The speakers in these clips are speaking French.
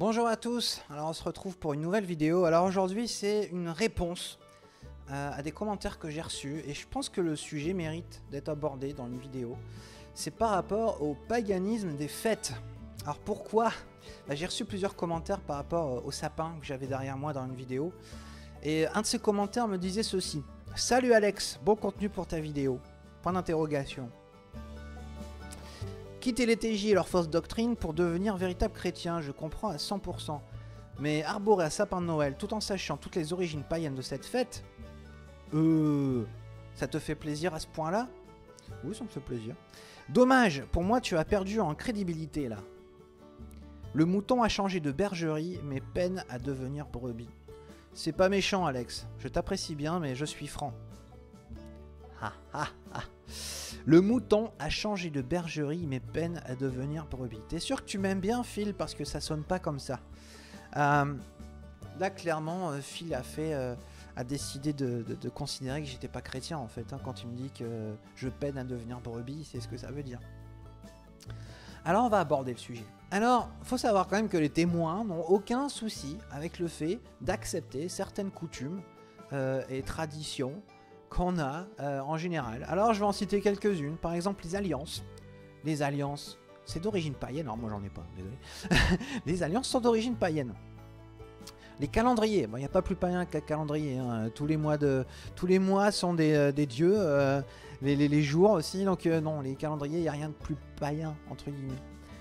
Bonjour à tous, alors on se retrouve pour une nouvelle vidéo. Alors aujourd'hui c'est une réponse à des commentaires que j'ai reçus et je pense que le sujet mérite d'être abordé dans une vidéo. C'est par rapport au paganisme des fêtes. Alors pourquoi? J'ai reçu plusieurs commentaires par rapport au sapin que j'avais derrière moi dans une vidéo. Et un de ces commentaires me disait ceci: Salut Alex, bon contenu pour ta vidéo. Point d'interrogation. Quitter les TJ et leur fausse doctrine pour devenir véritable chrétien, je comprends à 100%. Mais arborer un sapin de Noël tout en sachant toutes les origines païennes de cette fête, ça te fait plaisir à ce point-là? Oui, ça me fait plaisir. Dommage, pour moi tu as perdu en crédibilité là. Le mouton a changé de bergerie, mais peine à devenir brebis. C'est pas méchant Alex, je t'apprécie bien mais je suis franc. Ha ha ha. Le mouton a changé de bergerie mais peine à devenir brebis. T'es sûr que tu m'aimes bien Phil parce que ça sonne pas comme ça. Là clairement Phil a décidé de considérer que j'étais pas chrétien en fait. Quand il me dit que je peine à devenir brebis, c'est ce que ça veut dire. Alors on va aborder le sujet. Alors faut savoir quand même que les témoins n'ont aucun souci avec le fait d'accepter certaines coutumes et traditions qu'on a en général. Alors je vais en citer quelques-unes. Par exemple les alliances. Les alliances, c'est d'origine païenne. Alors moi j'en ai pas, désolé. Les alliances sont d'origine païenne. Les calendriers, il n'y a pas plus païen qu'un calendrier. Tous les mois sont des dieux. Les jours aussi. Donc non, les calendriers, il n'y a rien de plus païen, entre guillemets.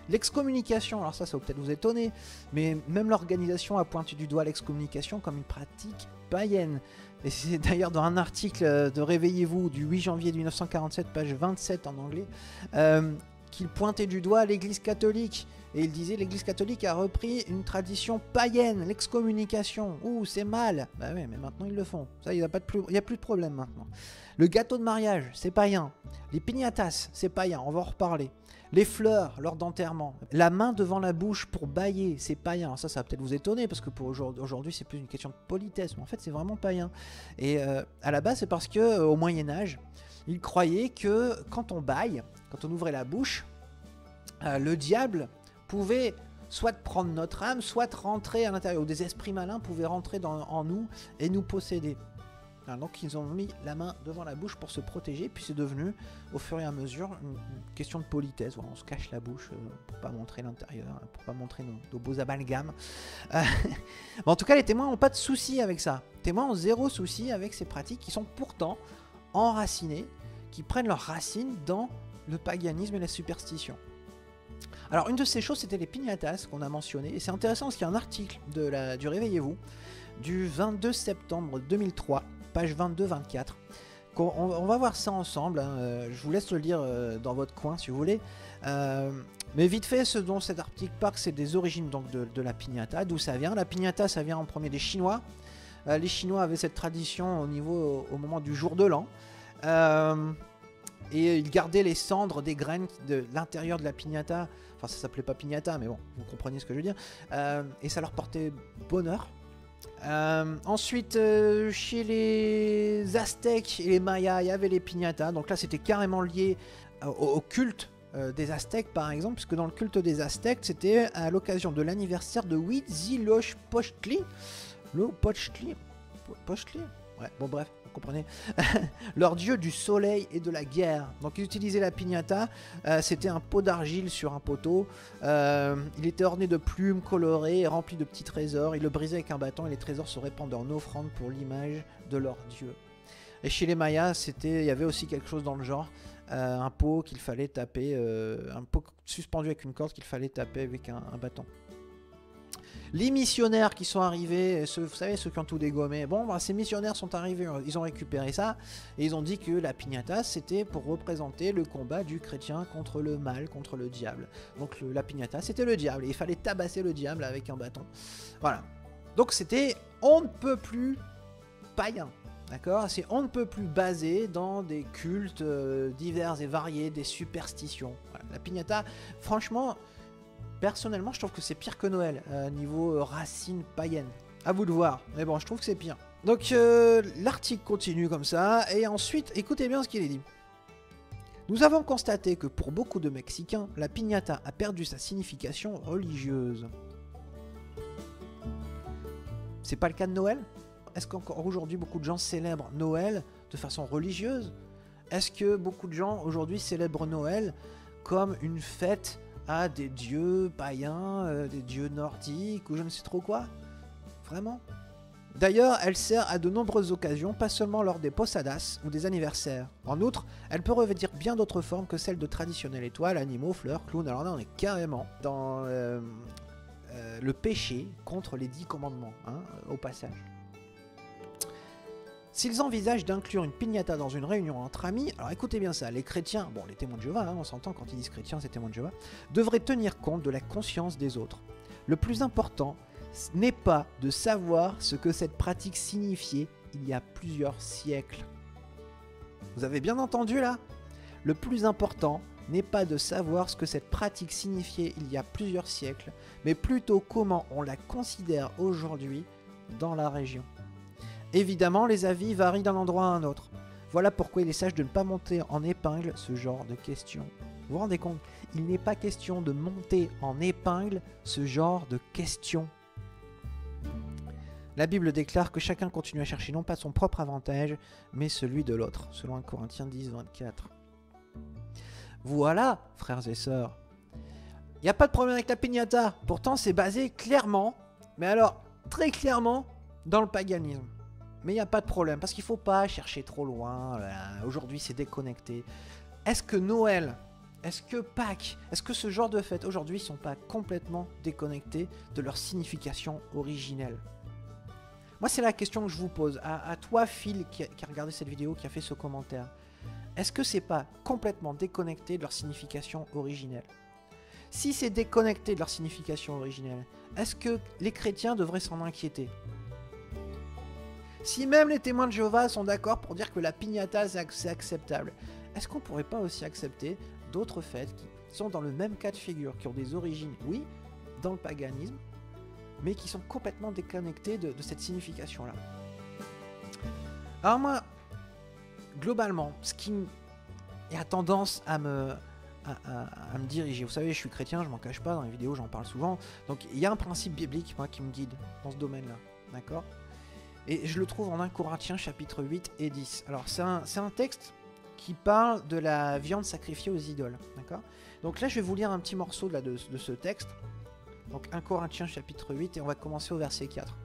L'excommunication, alors ça va peut-être vous étonner, mais même l'organisation a pointé du doigt l'excommunication comme une pratique païenne. Et c'est d'ailleurs dans un article de Réveillez-vous du 8 janvier 1947, page 27 en anglais, qu'il pointait du doigt l'église catholique. Et il disait l'église catholique a repris une tradition païenne, l'excommunication. Ouh, c'est mal. Bah oui, mais maintenant ils le font. Ça, il n'y a plus de problème maintenant. Le gâteau de mariage, c'est païen. Les piñatas, c'est païen, on va en reparler. Les fleurs lors d'enterrement. La main devant la bouche pour bâiller, c'est païen. Alors ça va peut-être vous étonner parce que pour aujourd'hui c'est plus une question de politesse, mais en fait c'est vraiment païen. Et à la base c'est parce que au Moyen-Âge, ils croyaient que quand on bâille, quand on ouvrait la bouche, le diable pouvait soit prendre notre âme, soit rentrer à l'intérieur, ou des esprits malins pouvaient rentrer en nous et nous posséder. Donc ils ont mis la main devant la bouche pour se protéger, puis c'est devenu au fur et à mesure une question de politesse. Voilà, on se cache la bouche pour pas montrer l'intérieur, pour pas montrer nos beaux amalgames. En tout cas les témoins n'ont pas de souci avec ça. Les témoins ont zéro souci avec ces pratiques qui sont pourtant enracinées, qui prennent leurs racines dans le paganisme et la superstition. Alors une de ces choses c'était les piñatas qu'on a mentionné, et c'est intéressant parce qu'il y a un article du Réveillez-vous du 22 septembre 2003, page 22-24. On va voir ça ensemble, je vous laisse le lire dans votre coin si vous voulez. Mais vite fait, ce dont cet article parle, c'est des origines donc, de la piñata, d'où ça vient. La piñata, ça vient en premier des Chinois. Les Chinois avaient cette tradition au moment du jour de l'an. Et ils gardaient les cendres des graines de l'intérieur de la piñata. Enfin, ça s'appelait pas piñata, mais bon, vous comprenez ce que je veux dire. Et ça leur portait bonheur. Ensuite, chez les Aztèques et les Mayas, il y avait les piñatas. Donc là, c'était carrément lié au culte des Aztèques, par exemple, puisque dans le culte des Aztèques, c'était à l'occasion de l'anniversaire de Huitzilopochtli. Pochtli. Ouais, bon bref, vous comprenez. Leur dieu du soleil et de la guerre. Donc ils utilisaient la piñata, c'était un pot d'argile sur un poteau. Il était orné de plumes colorées et rempli de petits trésors. Ils le brisaient avec un bâton et les trésors se répandaient en offrande pour l'image de leur dieu. Et chez les Mayas, il y avait aussi quelque chose dans le genre. Un pot qu'il fallait taper, un pot suspendu avec une corde qu'il fallait taper avec un bâton. Les missionnaires qui sont arrivés, vous savez, ceux qui ont tout dégommé, ces missionnaires sont arrivés, ils ont récupéré ça, et ils ont dit que la piñata, c'était pour représenter le combat du chrétien contre le mal, contre le diable. Donc la piñata, c'était le diable, et il fallait tabasser le diable avec un bâton. Voilà. Donc c'était on ne peut plus païen, d'accord? C'est on ne peut plus basé dans des cultes divers et variés, des superstitions. Voilà. La piñata, franchement... Personnellement, je trouve que c'est pire que Noël, niveau racines païennes. À vous de voir, mais bon, je trouve que c'est pire. Donc, l'article continue comme ça, et ensuite, écoutez bien ce qu'il est dit. Nous avons constaté que pour beaucoup de Mexicains, la piñata a perdu sa signification religieuse. C'est pas le cas de Noël? Est-ce qu'encore aujourd'hui beaucoup de gens célèbrent Noël de façon religieuse? Est-ce que beaucoup de gens aujourd'hui célèbrent Noël comme une fête à des dieux païens, des dieux nordiques ou je ne sais trop quoi? Vraiment? D'ailleurs, elle sert à de nombreuses occasions, pas seulement lors des posadas ou des anniversaires. En outre, elle peut revêtir bien d'autres formes que celles de traditionnelles étoiles, animaux, fleurs, clowns. Alors là, on est carrément dans le péché contre les 10 commandements, hein, au passage. S'ils envisagent d'inclure une piñata dans une réunion entre amis, alors écoutez bien ça, les chrétiens, bon les témoins de Jéhovah, hein, on s'entend quand ils disent chrétiens, c'est témoins de Jéhovah, devraient tenir compte de la conscience des autres. Le plus important n'est pas de savoir ce que cette pratique signifiait il y a plusieurs siècles. Vous avez bien entendu là? Le plus important n'est pas de savoir ce que cette pratique signifiait il y a plusieurs siècles, mais plutôt comment on la considère aujourd'hui dans la région. Évidemment, les avis varient d'un endroit à un autre. Voilà pourquoi il est sage de ne pas monter en épingle ce genre de questions. Vous vous rendez compte? Il n'est pas question de monter en épingle ce genre de questions. La Bible déclare que chacun continue à chercher non pas son propre avantage, mais celui de l'autre, selon 1 Corinthiens 10, 24. Voilà, frères et sœurs. Il n'y a pas de problème avec la piñata. Pourtant, c'est basé clairement, mais alors très clairement, dans le paganisme. Mais il n'y a pas de problème, parce qu'il ne faut pas chercher trop loin. Aujourd'hui, c'est déconnecté. Est-ce que Noël, est-ce que Pâques, est-ce que ce genre de fêtes, aujourd'hui, ne sont pas complètement déconnectés de leur signification originelle? Moi, c'est la question que je vous pose. À toi, Phil, qui a regardé cette vidéo, qui a fait ce commentaire. Est-ce que c'est pas complètement déconnecté de leur signification originelle? Si c'est déconnecté de leur signification originelle, est-ce que les chrétiens devraient s'en inquiéter? Si même les témoins de Jéhovah sont d'accord pour dire que la piñata c'est acceptable, est-ce qu'on pourrait pas aussi accepter d'autres fêtes qui sont dans le même cas de figure, qui ont des origines, oui, dans le paganisme, mais qui sont complètement déconnectées de cette signification-là? Alors moi, globalement, ce qui a tendance à me diriger, vous savez, je suis chrétien, je m'en cache pas, dans les vidéos j'en parle souvent, donc il y a un principe biblique, moi, qui me guide dans ce domaine-là, d'accord? Et je le trouve en 1 Corinthiens chapitre 8 et 10. Alors c'est un texte qui parle de la viande sacrifiée aux idoles. D'accord? Donc là je vais vous lire un petit morceau de ce texte. Donc 1 Corinthiens chapitre 8 et on va commencer au verset 4.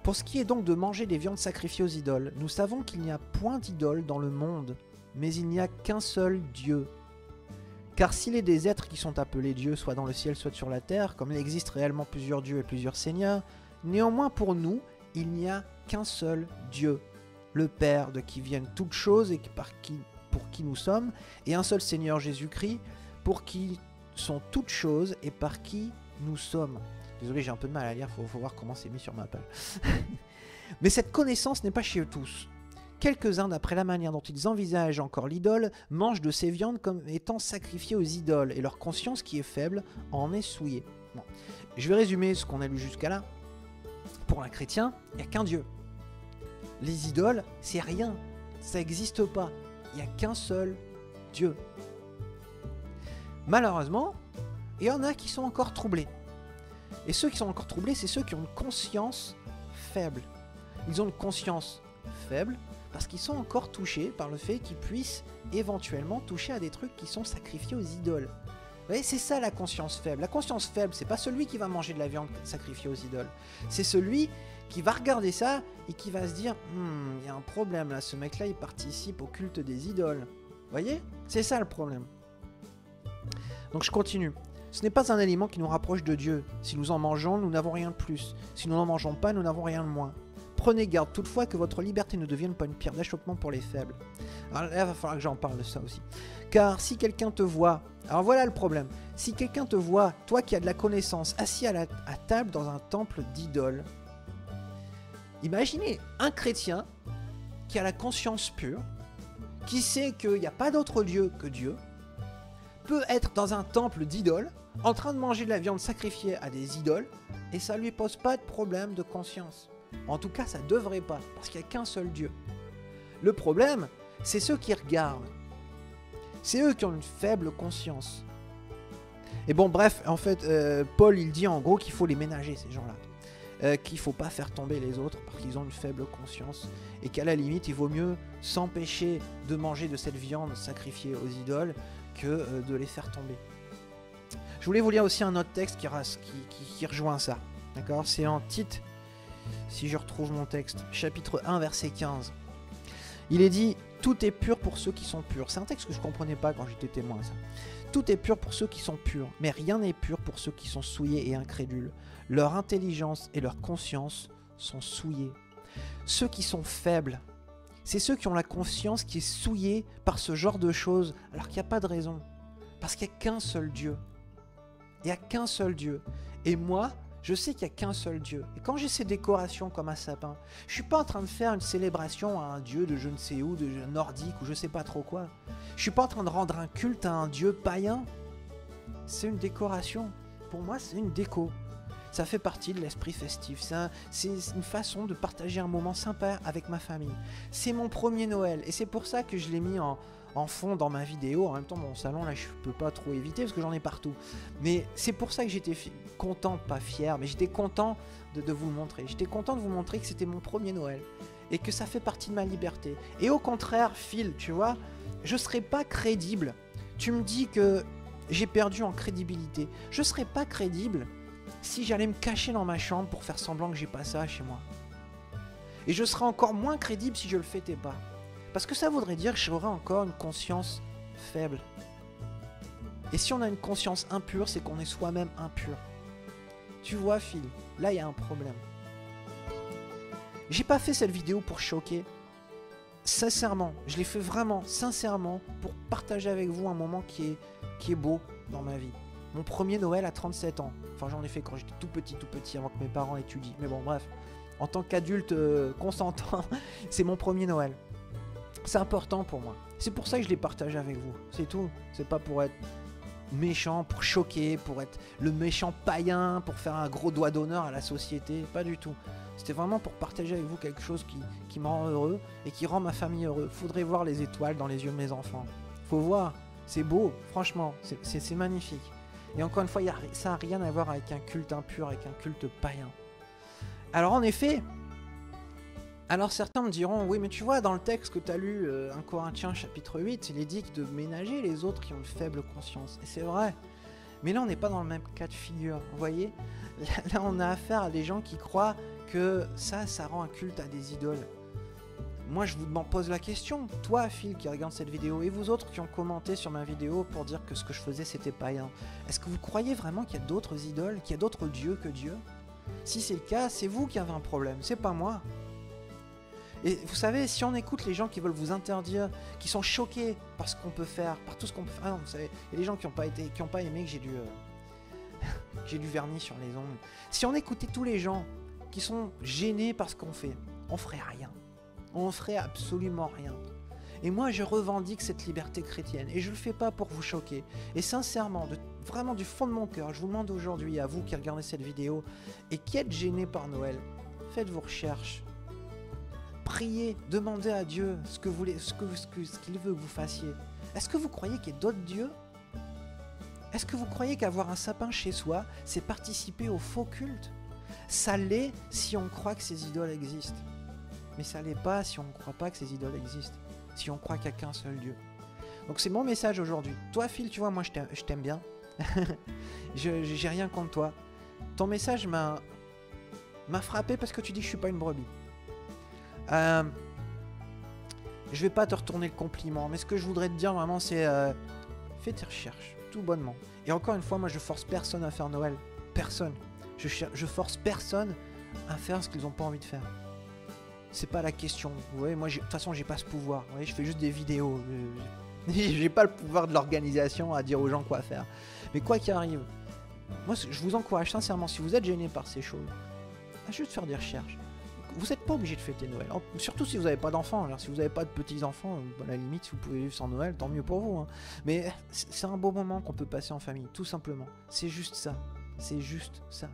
Pour ce qui est donc de manger des viandes sacrifiées aux idoles, nous savons qu'il n'y a point d'idole dans le monde, mais il n'y a qu'un seul Dieu. Car s'il est des êtres qui sont appelés dieux, soit dans le ciel, soit sur la terre, comme il existe réellement plusieurs dieux et plusieurs seigneurs, néanmoins pour nous, il n'y a qu'un seul Dieu, le Père, de qui viennent toutes choses et pour qui nous sommes, et un seul Seigneur Jésus-Christ, pour qui sont toutes choses et par qui nous sommes. Désolé, j'ai un peu de mal à lire, faut voir comment c'est mis sur ma page. Mais cette connaissance n'est pas chez tous. Quelques-uns, d'après la manière dont ils envisagent encore l'idole, mangent de ces viandes comme étant sacrifiées aux idoles, et leur conscience, qui est faible, en est souillée. Bon. Je vais résumer ce qu'on a lu jusqu'à là. Pour un chrétien, il n'y a qu'un Dieu. Les idoles, c'est rien. Ça n'existe pas. Il n'y a qu'un seul Dieu. Malheureusement, il y en a qui sont encore troublés. Et ceux qui sont encore troublés, c'est ceux qui ont une conscience faible. Ils ont une conscience faible parce qu'ils sont encore touchés par le fait qu'ils puissent éventuellement toucher à des trucs qui sont sacrifiés aux idoles. Vous voyez, c'est ça la conscience faible. La conscience faible, c'est pas celui qui va manger de la viande sacrifiée aux idoles. C'est celui qui va regarder ça et qui va se dire « il y a un problème là, ce mec-là, il participe au culte des idoles. » Vous voyez? C'est ça le problème. Donc je continue. Ce n'est pas un aliment qui nous rapproche de Dieu. Si nous en mangeons, nous n'avons rien de plus. Si nous n'en mangeons pas, nous n'avons rien de moins. Prenez garde toutefois que votre liberté ne devienne pas une pierre d'achoppement pour les faibles. Alors là, il va falloir que j'en parle de ça aussi. Car si quelqu'un te voit... Alors voilà le problème. Si quelqu'un te voit, toi qui as de la connaissance, assis à table dans un temple d'idole, imaginez un chrétien qui a la conscience pure, qui sait qu'il n'y a pas d'autre Dieu que Dieu, peut être dans un temple d'idoles, en train de manger de la viande sacrifiée à des idoles, et ça ne lui pose pas de problème de conscience. En tout cas, ça ne devrait pas, parce qu'il n'y a qu'un seul Dieu. Le problème, c'est ceux qui regardent. C'est eux qui ont une faible conscience. Et bon, bref, en fait, Paul, il dit en gros qu'il faut les ménager, ces gens-là. qu'il faut pas faire tomber les autres parce qu'ils ont une faible conscience et qu'à la limite il vaut mieux s'empêcher de manger de cette viande sacrifiée aux idoles que de les faire tomber. Je voulais vous lire aussi un autre texte qui rejoint ça. D'accord, c'est en Tite, si je retrouve mon texte, chapitre 1, verset 15. Il est dit « Tout est pur pour ceux qui sont purs ». C'est un texte que je ne comprenais pas quand j'étais témoin, ça. « Tout est pur pour ceux qui sont purs, mais rien n'est pur pour ceux qui sont souillés et incrédules. Leur intelligence et leur conscience sont souillées. » Ceux qui sont faibles, c'est ceux qui ont la conscience qui est souillée par ce genre de choses, alors qu'il n'y a pas de raison. Parce qu'il n'y a qu'un seul Dieu. Il n'y a qu'un seul Dieu. Et moi, je sais qu'il n'y a qu'un seul Dieu. Et quand j'ai ces décorations comme un sapin, je ne suis pas en train de faire une célébration à un Dieu de je ne sais où, de nordique ou je ne sais pas trop quoi. Je ne suis pas en train de rendre un culte à un Dieu païen. C'est une décoration. Pour moi, c'est une déco. Ça fait partie de l'esprit festif. C'est une façon de partager un moment sympa avec ma famille. C'est mon premier Noël. Et c'est pour ça que je l'ai mis en fond dans ma vidéo. En même temps, mon salon, là, je peux pas trop éviter parce que j'en ai partout. Mais c'est pour ça que j'étais content, pas fier, mais j'étais content de vous le montrer. J'étais content de vous montrer que c'était mon premier Noël et que ça fait partie de ma liberté. Et au contraire, Phil, tu vois, je serais pas crédible. Tu me dis que j'ai perdu en crédibilité. Je serais pas crédible si j'allais me cacher dans ma chambre pour faire semblant que j'ai pas ça chez moi. Et je serais encore moins crédible si je le fêtais pas. Parce que ça voudrait dire que j'aurais encore une conscience faible. Et si on a une conscience impure, c'est qu'on est soi-même impur. Tu vois, Phil, là il y a un problème. J'ai pas fait cette vidéo pour choquer. Sincèrement, je l'ai fait vraiment, sincèrement, pour partager avec vous un moment qui est beau dans ma vie. Mon premier Noël à 37 ans. Enfin, j'en ai fait quand j'étais tout petit, avant que mes parents étudient. Mais bon, bref. En tant qu'adulte consentant, c'est mon premier Noël. C'est important pour moi. C'est pour ça que je l'ai partagé avec vous. C'est tout. C'est pas pour être méchant, pour choquer, pour être le méchant païen, pour faire un gros doigt d'honneur à la société. Pas du tout. C'était vraiment pour partager avec vous quelque chose qui me rend heureux et qui rend ma famille heureux. Faudrait voir les étoiles dans les yeux de mes enfants. Faut voir. C'est beau. Franchement, c'est magnifique. Et encore une fois, ça n'a rien à voir avec un culte impur, avec un culte païen. Alors en effet, alors certains me diront, oui mais tu vois, dans le texte que tu as lu, 1 Corinthiens chapitre 8, il est dit de ménager les autres qui ont une faible conscience. Et c'est vrai. Mais là, on n'est pas dans le même cas de figure. Vous voyez, là, on a affaire à des gens qui croient que ça rend un culte à des idoles. Moi, je vous pose la question, toi, Phil, qui regarde cette vidéo, et vous autres qui ont commenté sur ma vidéo pour dire que ce que je faisais, c'était païen. Est-ce que vous croyez vraiment qu'il y a d'autres idoles, qu'il y a d'autres dieux que Dieu? Si c'est le cas, c'est vous qui avez un problème, c'est pas moi. Et vous savez, si on écoute les gens qui veulent vous interdire, qui sont choqués par ce qu'on peut faire, par tout ce qu'on peut faire... Ah non, vous savez, il y a des gens qui n'ont pas aimé que j'ai du vernis sur les ongles. Si on écoutait tous les gens qui sont gênés par ce qu'on fait, on ferait rien. On ferait absolument rien. Et moi, je revendique cette liberté chrétienne. Et je le fais pas pour vous choquer. Et sincèrement, vraiment du fond de mon cœur, je vous demande aujourd'hui, à vous qui regardez cette vidéo et qui êtes gênés par Noël, faites vos recherches. Priez, demandez à Dieu ce qu'il veut que vous fassiez. Est-ce que vous croyez qu'il y a d'autres dieux? Est-ce que vous croyez qu'avoir un sapin chez soi, c'est participer au faux culte? Ça l'est si on croit que ces idoles existent. Mais ça l'est pas si on ne croit pas que ces idoles existent. Si on croit qu'il n'y a qu'un seul Dieu. Donc c'est mon message aujourd'hui. Toi, Phil, tu vois, moi je t'aime bien. J'ai rien contre toi. Ton message m'a frappé parce que tu dis que je suis pas une brebis. Je vais pas te retourner le compliment, mais ce que je voudrais te dire vraiment, c'est fais tes recherches, tout bonnement. Et encore une fois, moi je force personne à faire Noël. Personne. Je force personne à faire ce qu'ils n'ont pas envie de faire. C'est pas la question. Vous voyez, moi, de toute façon, j'ai pas ce pouvoir. Vous voyez, je fais juste des vidéos. J'ai pas le pouvoir de l'organisation à dire aux gens quoi faire. Mais quoi qu'il arrive, moi, je vous encourage sincèrement, si vous êtes gêné par ces choses, à juste faire des recherches. Vous n'êtes pas obligé de fêter Noël. Surtout si vous n'avez pas d'enfants. Alors, si vous n'avez pas de petits-enfants, à la limite, si vous pouvez vivre sans Noël, tant mieux pour vous. Hein. Mais c'est un beau moment qu'on peut passer en famille, tout simplement. C'est juste ça. C'est juste ça.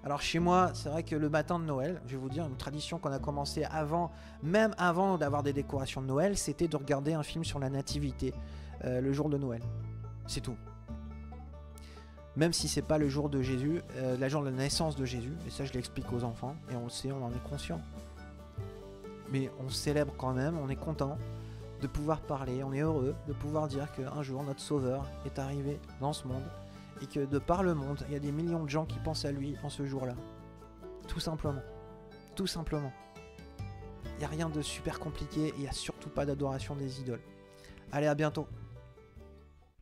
Alors chez moi, c'est vrai que le matin de Noël, je vais vous dire, une tradition qu'on a commencé même avant d'avoir des décorations de Noël, c'était de regarder un film sur la nativité le jour de Noël. C'est tout. Même si c'est pas le jour de Jésus, le jour de la naissance de Jésus, et ça je l'explique aux enfants, et on le sait, on en est conscient. Mais on célèbre quand même, on est content de pouvoir parler, on est heureux de pouvoir dire qu'un jour notre Sauveur est arrivé dans ce monde, et que de par le monde, il y a des millions de gens qui pensent à lui en ce jour-là. Tout simplement. Tout simplement. Il n'y a rien de super compliqué, et il n'y a surtout pas d'adoration des idoles. Allez, à bientôt.